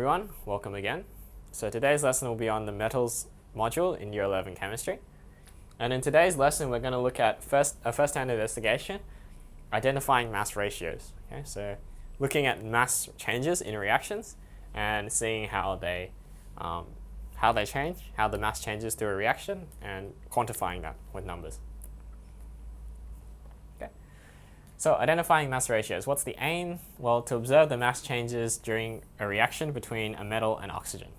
everyone, welcome again. So today's lesson will be on the metals module in Year 11 Chemistry. And in today's lesson we're going to look at a first-hand investigation, identifying mass ratios. Okay, so looking at changes in reactions and seeing how they change, how the mass changes through a reaction, and quantifying that with numbers. So identifying mass ratios, what's the aim? Well, to observe the mass changes during a reaction between a metal and oxygen.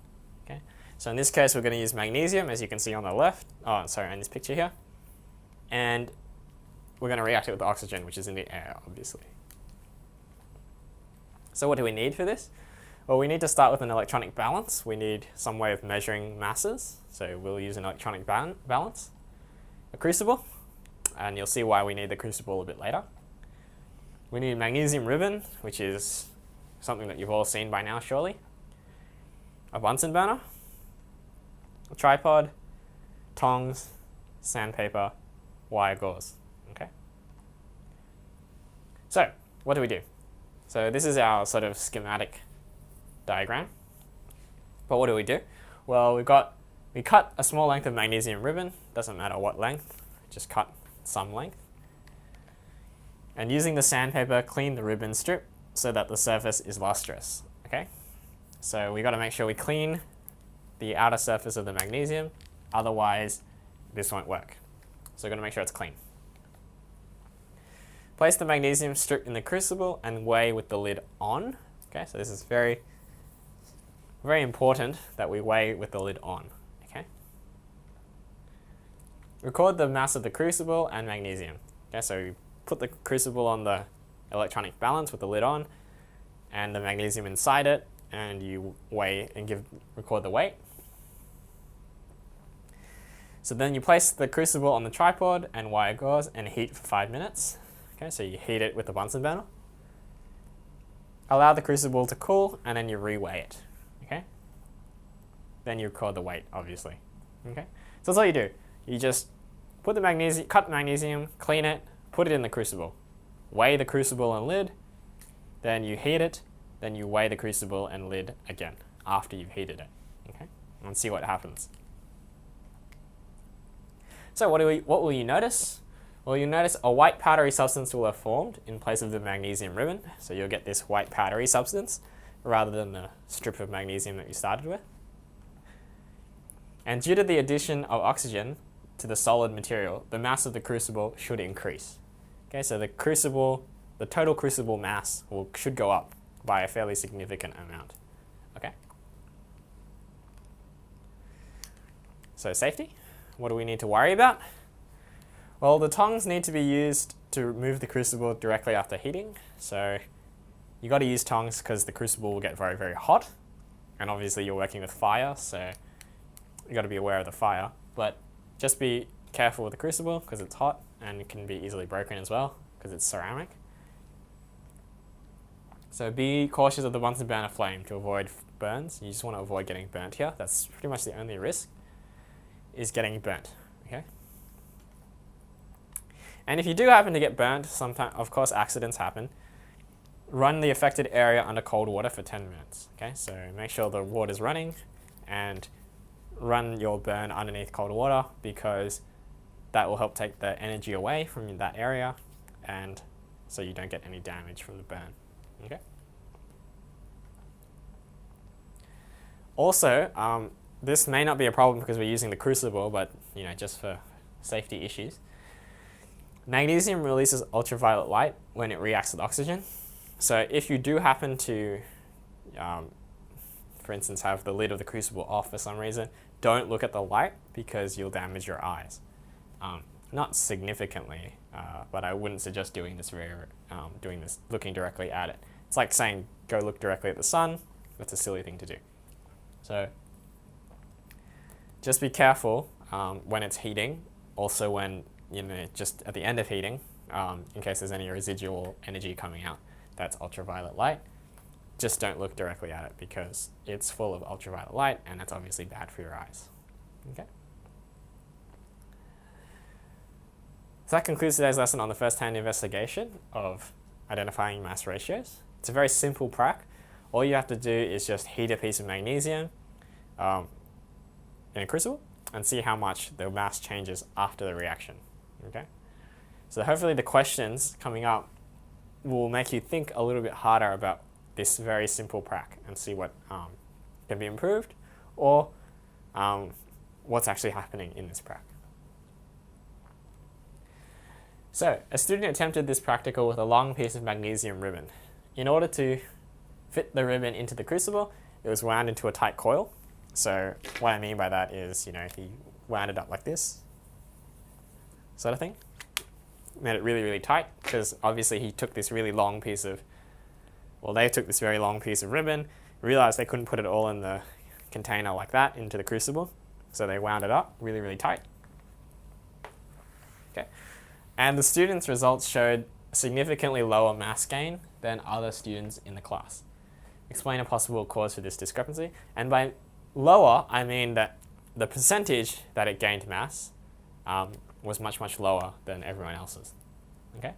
Okay, so in this case we're going to use magnesium, as you can see on the left, in this picture here, and we're going to react it with oxygen, which is in the air, obviously. So what do we need for this? Well, we need to start with an electronic balance. We need some way of measuring masses, so we'll use an electronic balance, a crucible, and you'll see why we need the crucible a bit later. We need magnesium ribbon, which is something that you've all seen by now, surely. A Bunsen burner, a tripod, tongs, sandpaper, wire gauze. Okay. So, what do we do? So this is our sort of schematic diagram. But what do? Well, we cut a small length of magnesium ribbon. Doesn't matter what length, just cut some length. And using the sandpaper, clean the ribbon strip so that the surface is lustrous. Okay, so we got to make sure we clean the outer surface of the magnesium, otherwise this won't work. So we're going to make sure it's clean. Place the magnesium strip in the crucible and weigh with the lid on. Okay, so this is very, very important that we weigh with the lid on. Okay. Record the mass of the crucible and magnesium. Okay, so put the crucible on the electronic balance with the lid on and the magnesium inside it, and you weigh and record the weight. So then you place the crucible on the tripod and wire gauze and heat for 5 minutes. Okay, so you heat it with a Bunsen burner. Allow the crucible to cool and then you reweigh it. Okay? Then you record the weight, obviously. Okay? So that's all you do. You just put the magnesium, cut magnesium, clean it, put it in the crucible. Weigh the crucible and lid, then you heat it, then you weigh the crucible and lid again after you've heated it. Okay? And see what happens. So what will you notice? Well, you'll notice a white powdery substance will have formed in place of the magnesium ribbon. So you'll get this white powdery substance rather than the strip of magnesium that you started with. And due to the addition of oxygen to the solid material, the mass of the crucible should increase. Okay, so the total crucible mass should go up by a fairly significant amount. Okay. So safety, what do we need to worry about? Well, the tongs need to be used to remove the crucible directly after heating. So you got to use tongs because the crucible will get very, very hot, and obviously you're working with fire, so you got to be aware of the fire. But just be careful with the crucible because it's hot and it can be easily broken as well because it's ceramic. So be cautious of the Bunsen burner flame to avoid burns. You just want to avoid getting burnt here. That's pretty much the only risk, is getting burnt. Okay. And if you do happen to get burnt, sometimes, of course, accidents happen. Run the affected area under cold water for 10 minutes. Okay, so make sure the water's running and run your burn underneath cold water, because that will help take the energy away from that area, and so you don't get any damage from the burn. Okay. Also, this may not be a problem because we're using the crucible, but just for safety issues, magnesium releases ultraviolet light when it reacts with oxygen. So if you do happen to, for instance, have the lid of the crucible off for some reason, don't look at the light because you'll damage your eyes. Not significantly, but I wouldn't suggest doing this looking directly at it. It's like saying go look directly at the sun. That's a silly thing to do. So just be careful when it's heating. Also when, just at the end of heating, in case there's any residual energy coming out, that's ultraviolet light. Just don't look directly at it because it's full of ultraviolet light and that's obviously bad for your eyes. Okay. So that concludes today's lesson on the first-hand investigation of identifying mass ratios. It's a very simple prac. all you have to do is just heat a piece of magnesium in a crucible and see how much the mass changes after the reaction. Okay, so hopefully the questions coming up will make you think a little bit harder about this very simple prac and see what can be improved or what's actually happening in this prac. So, a student attempted this practical with a long piece of magnesium ribbon. In order to fit the ribbon into the crucible, it was wound into a tight coil. So, what I mean by that is, he wound it up like this, sort of thing. Made it really, really tight, because obviously he took this really long piece of, they took this very long piece of ribbon, realized they couldn't put it all in the container like that into the crucible, so they wound it up really, really tight. Okay. And the students' results showed significantly lower mass gain than other students in the class. Explain a possible cause for this discrepancy. And by lower, I mean that the percentage that it gained mass was much, much lower than everyone else's. Okay?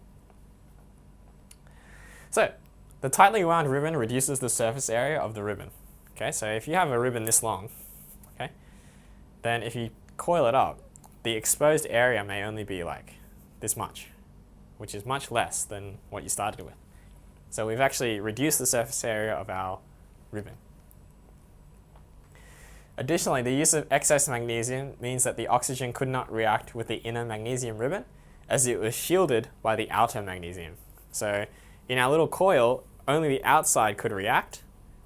So, the tightly wound ribbon reduces the surface area of the ribbon. Okay, so if you have a ribbon this long, okay, then if you coil it up, the exposed area may only be like this much, which is much less than what you started with. So we've actually reduced the surface area of our ribbon. Additionally, the use of excess magnesium means that the oxygen could not react with the inner magnesium ribbon as it was shielded by the outer magnesium. So in our little coil, only the outside could react,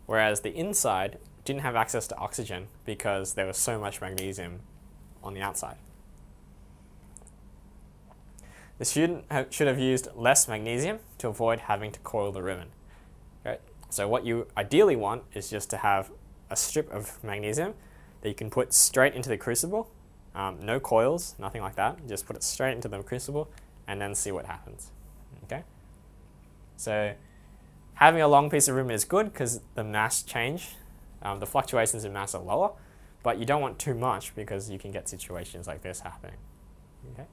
whereas the inside didn't have access to oxygen because there was so much magnesium on the outside. The student should have used less magnesium to avoid having to coil the ribbon. Okay? So what you ideally want is just to have a strip of magnesium that you can put straight into the crucible, no coils, nothing like that, just put it straight into the crucible and then see what happens. Okay? So having a long piece of ribbon is good because the mass change, the fluctuations in mass are lower, but you don't want too much because you can get situations like this happening. Okay?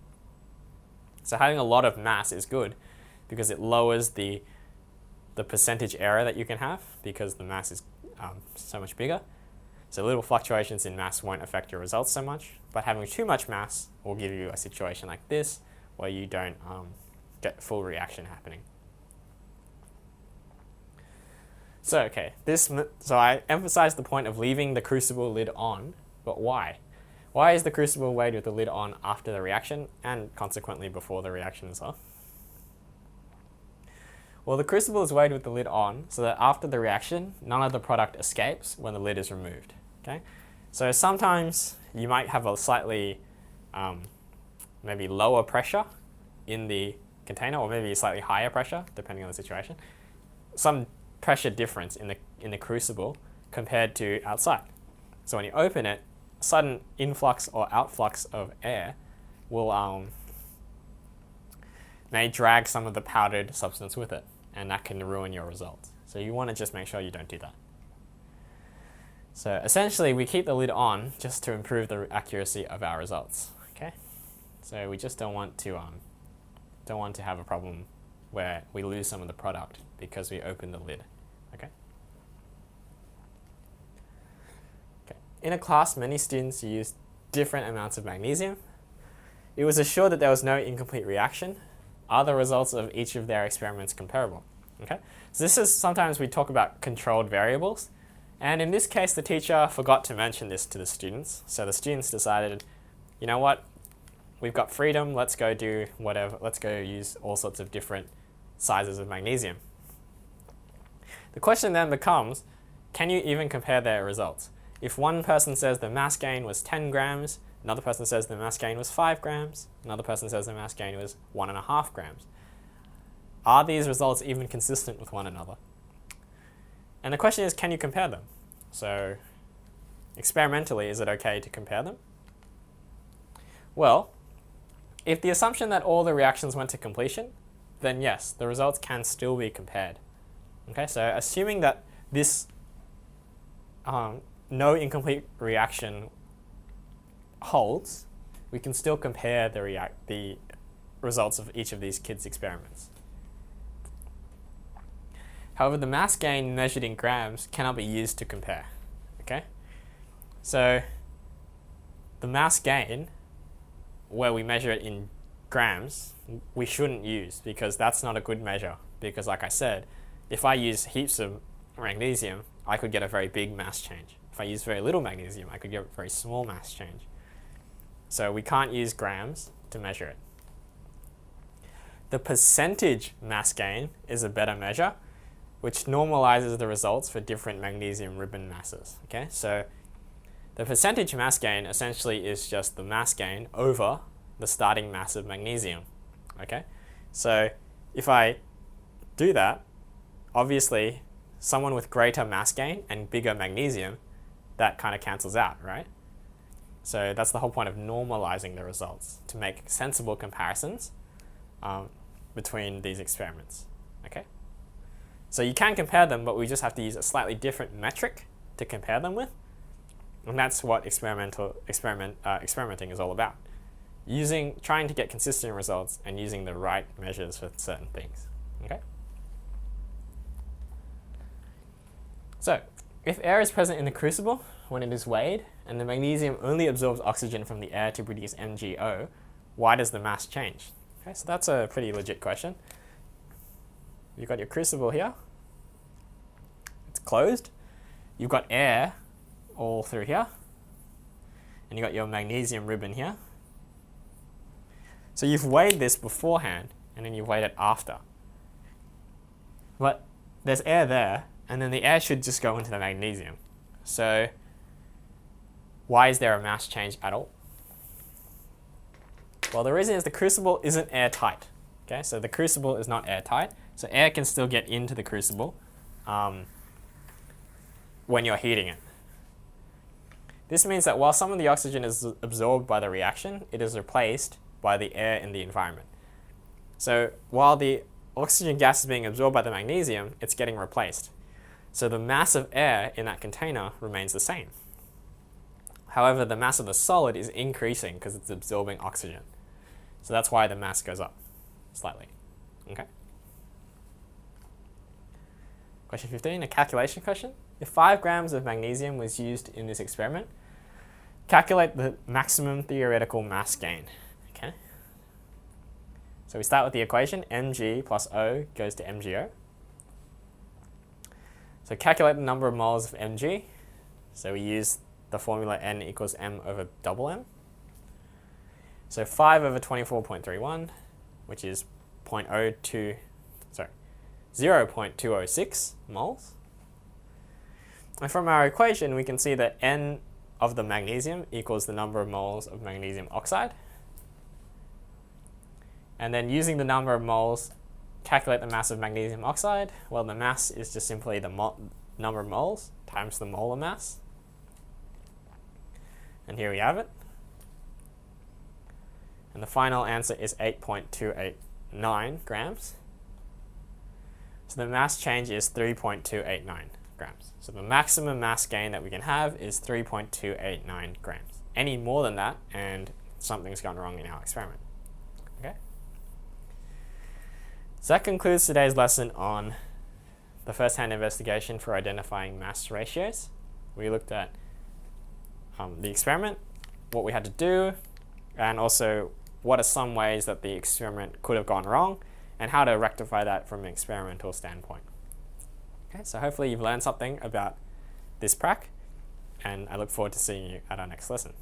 So having a lot of mass is good because it lowers the percentage error that you can have because the mass is so much bigger. So little fluctuations in mass won't affect your results so much, but having too much mass will give you a situation like this where you don't get full reaction happening. So okay, so I emphasized the point of leaving the crucible lid on, but why? Why is the crucible weighed with the lid on after the reaction and consequently before the reaction as well? Well, the crucible is weighed with the lid on so that after the reaction, none of the product escapes when the lid is removed. Okay? So sometimes you might have a slightly maybe lower pressure in the container or maybe a slightly higher pressure depending on the situation. Some pressure difference in the crucible compared to outside. So when you open it, sudden influx or outflux of air will may drag some of the powdered substance with it, and that can ruin your results. So you want to just make sure you don't do that. So essentially, we keep the lid on just to improve the accuracy of our results. Okay, so we just don't want to have a problem where we lose some of the product because we open the lid. Okay. In a class, many students used different amounts of magnesium. It was assured that there was no incomplete reaction. Are the results of each of their experiments comparable? Okay, so this is sometimes we talk about controlled variables, and in this case, the teacher forgot to mention this to the students. So the students decided, you know what, we've got freedom. Let's go do whatever. Let's go use all sorts of different sizes of magnesium. The question then becomes, can you even compare their results? If one person says the mass gain was 10 grams, another person says the mass gain was 5 grams, another person says the mass gain was 1.5 grams. Are these results even consistent with one another? And the question is, can you compare them? So, experimentally, is it okay to compare them? Well, if the assumption that all the reactions went to completion, then yes, the results can still be compared. Okay, so assuming that this no incomplete reaction holds, we can still compare the results of each of these kids' experiments. However, the mass gain measured in grams cannot be used to compare. Okay? So the mass gain, where we measure it in grams, we shouldn't use, because that's not a good measure. Because like I said, if I use heaps of magnesium, I could get a very big mass change. If I use very little magnesium, I could get a very small mass change. So we can't use grams to measure it. The percentage mass gain is a better measure, which normalizes the results for different magnesium ribbon masses. Okay, so the percentage mass gain essentially is just the mass gain over the starting mass of magnesium. Okay, so if I do that, obviously someone with greater mass gain and bigger magnesium, that kind of cancels out, right? So that's the whole point of normalizing the results, to make sensible comparisons between these experiments. Okay, so you can compare them, but we just have to use a slightly different metric to compare them with, and that's what experimenting is all about. Trying to get consistent results and using the right measures for certain things. Okay. So, if air is present in the crucible when it is weighed, and the magnesium only absorbs oxygen from the air to produce MgO, why does the mass change? Okay, so that's a pretty legit question. You've got your crucible here. It's closed. You've got air all through here. And you've got your magnesium ribbon here. So you've weighed this beforehand, and then you've weighed it after. But there's air there, and then the air should just go into the magnesium. So why is there a mass change at all? Well, the reason is the crucible isn't airtight. Okay, so the crucible is not airtight, so air can still get into the crucible when you're heating it. This means that while some of the oxygen is absorbed by the reaction, it is replaced by the air in the environment. So while the oxygen gas is being absorbed by the magnesium, it's getting replaced. So the mass of air in that container remains the same. However, the mass of the solid is increasing because it's absorbing oxygen. So that's why the mass goes up slightly. Okay. Question 15, a calculation question. If 5 grams of magnesium was used in this experiment, calculate the maximum theoretical mass gain. Okay. So we start with the equation, Mg plus O goes to MgO. So calculate the number of moles of Mg. So we use the formula N equals M over double M. So 5 over 24.31, which is 0.206 moles. And from our equation, we can see that N of the magnesium equals the number of moles of magnesium oxide. And then using the number of moles, calculate the mass of magnesium oxide. Well, the mass is just simply the number of moles times the molar mass. And here we have it. And the final answer is 8.289 grams. So the mass change is 3.289 grams. So the maximum mass gain that we can have is 3.289 grams. Any more than that, and something's gone wrong in our experiment. Okay. So that concludes today's lesson on the first-hand investigation for identifying mass ratios. We looked at the experiment, what we had to do, and also what are some ways that the experiment could have gone wrong, and how to rectify that from an experimental standpoint. Okay, so hopefully you've learned something about this prac, and I look forward to seeing you at our next lesson.